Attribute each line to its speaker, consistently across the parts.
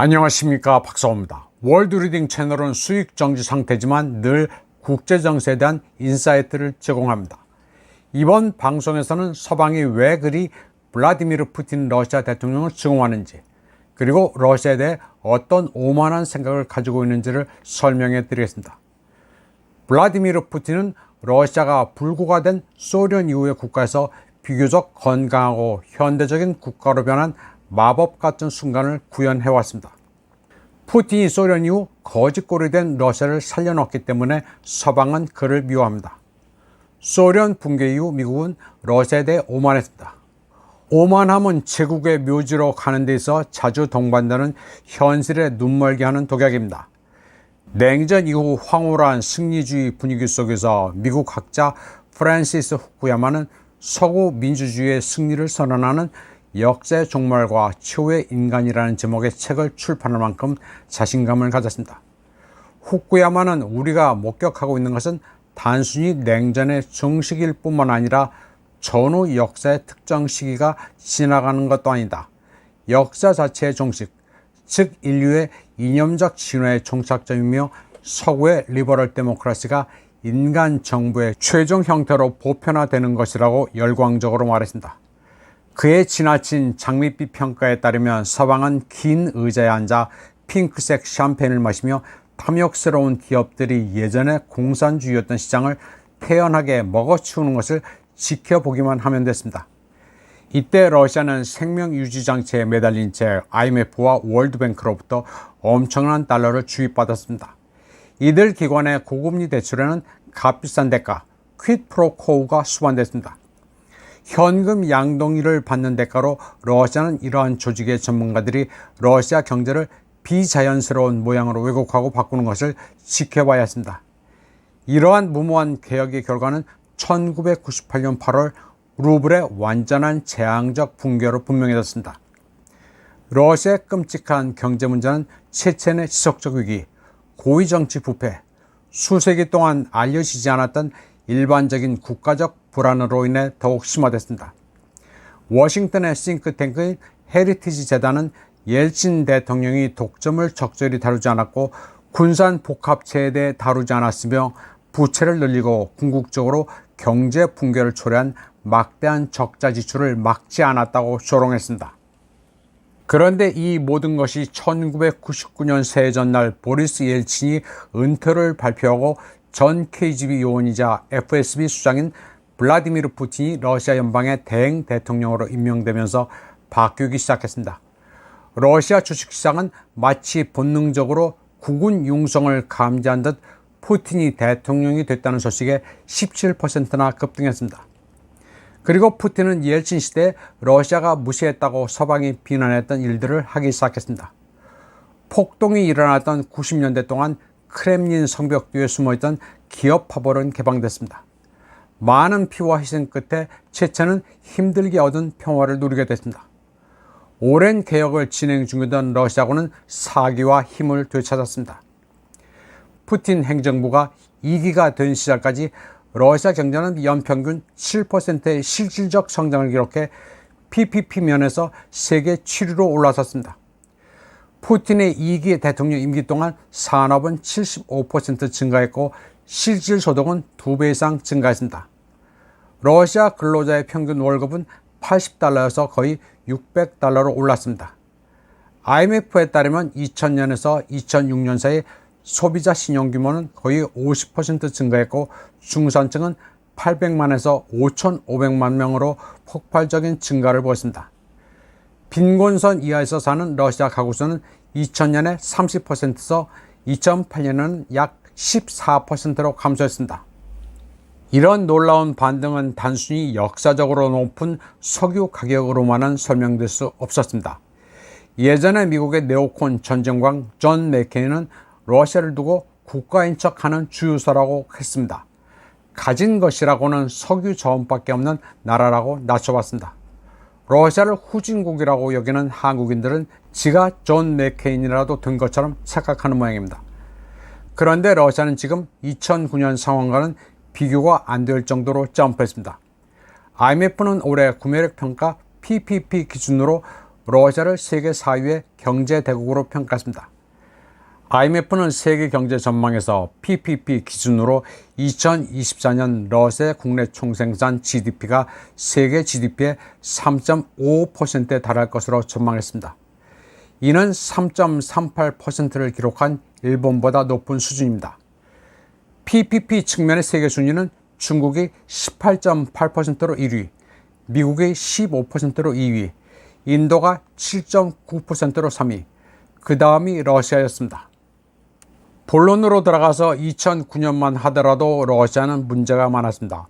Speaker 1: 안녕하십니까, 박사호입니다. 월드리딩 채널은 수익 정지 상태지만 늘 국제 정세에 대한 인사이트를 제공합니다. 이번 방송에서는 서방이 왜 그리 블라디미르 푸틴 러시아 대통령을 증오하는지, 그리고 러시아에 대해 어떤 오만한 생각을 가지고 있는지를 설명해 드리겠습니다. 블라디미르 푸틴은 러시아가 불구가 된 소련 이후의 국가에서 비교적 건강하고 현대적인 국가로 변한 마법 같은 순간을 구현해왔습니다. 푸틴이 소련 이후 거짓골이 된 러시아를 살려놓았기 때문에 서방은 그를 미워합니다. 소련 붕괴 이후 미국은 러시아에 대해 오만했습니다. 오만함은 제국의 묘지로 가는 데 있어 자주 동반되는 현실에 눈멀게 하는 독약입니다. 냉전 이후 황홀한 승리주의 분위기 속에서 미국 학자 프란시스 후쿠야마는 서구 민주주의의 승리를 선언하는 역사의 종말과 최후의 인간이라는 제목의 책을 출판할 만큼 자신감을 가졌습니다. 후쿠야마는 우리가 목격하고 있는 것은 단순히 냉전의 종식일 뿐만 아니라 전후 역사의 특정 시기가 지나가는 것도 아니다. 역사 자체의 종식, 즉 인류의 이념적 진화의 종착점이며 서구의 리버럴 데모크라시가 인간 정부의 최종 형태로 보편화되는 것이라고 열광적으로 말했습니다. 그의 지나친 장밋빛 평가에 따르면 서방은 긴 의자에 앉아 핑크색 샴페인을 마시며 탐욕스러운 기업들이 예전에 공산주의였던 시장을 태연하게 먹어치우는 것을 지켜보기만 하면 됐습니다. 이때 러시아는 생명유지장치에 매달린 채 IMF와 월드뱅크로부터 엄청난 달러를 주입받았습니다. 이들 기관의 고금리 대출에는 값비싼 대가, 퀴프로코우가 수반됐습니다. 현금 양동이를 받는 대가로 러시아는 이러한 조직의 전문가들이 러시아 경제를 비자연스러운 모양으로 왜곡하고 바꾸는 것을 지켜봐야 했습니다. 이러한 무모한 개혁의 결과는 1998년 8월 루블의 완전한 재앙적 붕괴로 분명해졌습니다. 러시아의 끔찍한 경제 문제는 체첸의 지속적 위기, 고위정치 부패, 수세기 동안 알려지지 않았던 일반적인 국가적 불안으로 인해 더욱 심화됐습니다. 워싱턴의 싱크탱크인 헤리티지 재단은 옐친 대통령이 독점을 적절히 다루지 않았고 군산 복합체에 대해 다루지 않았으며 부채를 늘리고 궁극적으로 경제 붕괴를 초래한 막대한 적자 지출을 막지 않았다고 조롱했습니다. 그런데 이 모든 것이 1999년 새해 전날 보리스 옐친이 은퇴를 발표하고 전 KGB 요원이자 FSB 수장인 블라디미르 푸틴이 러시아 연방의 대행 대통령으로 임명되면서 바뀌기 시작했습니다. 러시아 주식시장은 마치 본능적으로 국군 융성을 감지한 듯 푸틴이 대통령이 됐다는 소식에 17%나 급등했습니다. 그리고 푸틴은 옐친 시대에 러시아가 무시했다고 서방이 비난했던 일들을 하기 시작했습니다. 폭동이 일어났던 90년대 동안 크렘린 성벽 뒤에 숨어있던 기업 파벌은 개방됐습니다. 많은 피와 희생 끝에 체첸은 힘들게 얻은 평화를 누리게 됐습니다. 오랜 개혁을 진행 중이던 러시아군은 사기와 힘을 되찾았습니다. 푸틴 행정부가 2기가 된 시절까지 러시아 경제는 연평균 7%의 실질적 성장을 기록해 PPP 면에서 세계 7위로 올라섰습니다. 푸틴의 2기 대통령 임기 동안 산업은 75% 증가했고 실질 소득은 2배 이상 증가했습니다. 러시아 근로자의 평균 월급은 80달러여서 거의 600달러로 올랐습니다. IMF에 따르면 2000년에서 2006년 사이 소비자 신용 규모는 거의 50% 증가했고 중산층은 800만에서 5,500만 명으로 폭발적인 증가를 보였습니다. 빈곤선 이하에서 사는 러시아 가구 수는 2000년에 30%에서 2008년에는 약 14%로 감소했습니다. 이런 놀라운 반등은 단순히 역사적으로 높은 석유 가격으로만은 설명될 수 없었습니다. 예전에 미국의 네오콘 전쟁광 존 맥케인은 러시아를 두고 국가인 척하는 주유소라고 했습니다. 가진 것이라고는 석유 자원밖에 없는 나라라고 낮춰봤습니다. 러시아를 후진국이라고 여기는 한국인들은 지가 존 맥케인이라도 된 것처럼 착각하는 모양입니다. 그런데 러시아는 지금 2009년 상황과는 비교가 안 될 정도로 점프했습니다. IMF는 올해 구매력 평가 PPP 기준으로 러시아를 세계 4위의 경제 대국으로 평가했습니다. IMF는 세계 경제 전망에서 PPP 기준으로 2024년 러시아의 국내 총생산 GDP가 세계 GDP의 3.55%에 달할 것으로 전망했습니다. 이는 3.38%를 기록한 일본보다 높은 수준입니다. PPP 측면의 세계 순위는 중국이 18.8%로 1위, 미국이 15%로 2위, 인도가 7.9%로 3위, 그 다음이 러시아였습니다. 본론으로 들어가서 2009년만 하더라도 러시아는 문제가 많았습니다.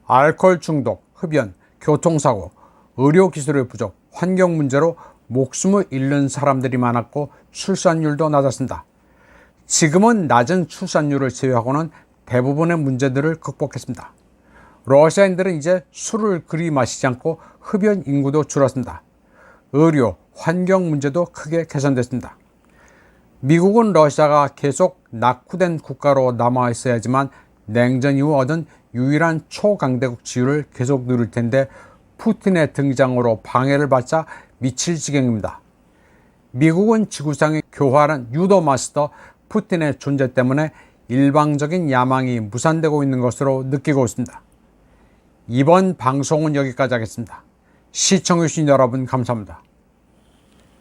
Speaker 1: 알코올 중독, 흡연, 교통사고, 의료기술의 부족, 환경 문제로 목숨을 잃는 사람들이 많았고 출산율도 낮았습니다. 지금은 낮은 출산율을 제외하고는 대부분의 문제들을 극복했습니다. 러시아인들은 이제 술을 그리 마시지 않고 흡연 인구도 줄었습니다. 의료, 환경 문제도 크게 개선됐습니다. 미국은 러시아가 계속 낙후된 국가로 남아있어야지만 냉전 이후 얻은 유일한 초강대국 지위를 계속 누릴 텐데 푸틴의 등장으로 방해를 받자 미칠 지경입니다. 미국은 지구상의 교활한 유도 마스터 푸틴의 존재 때문에 일방적인 야망이 무산되고 있는 것으로 느끼고 있습니다. 이번 방송은 여기까지 하겠습니다. 시청해주신 여러분 감사합니다.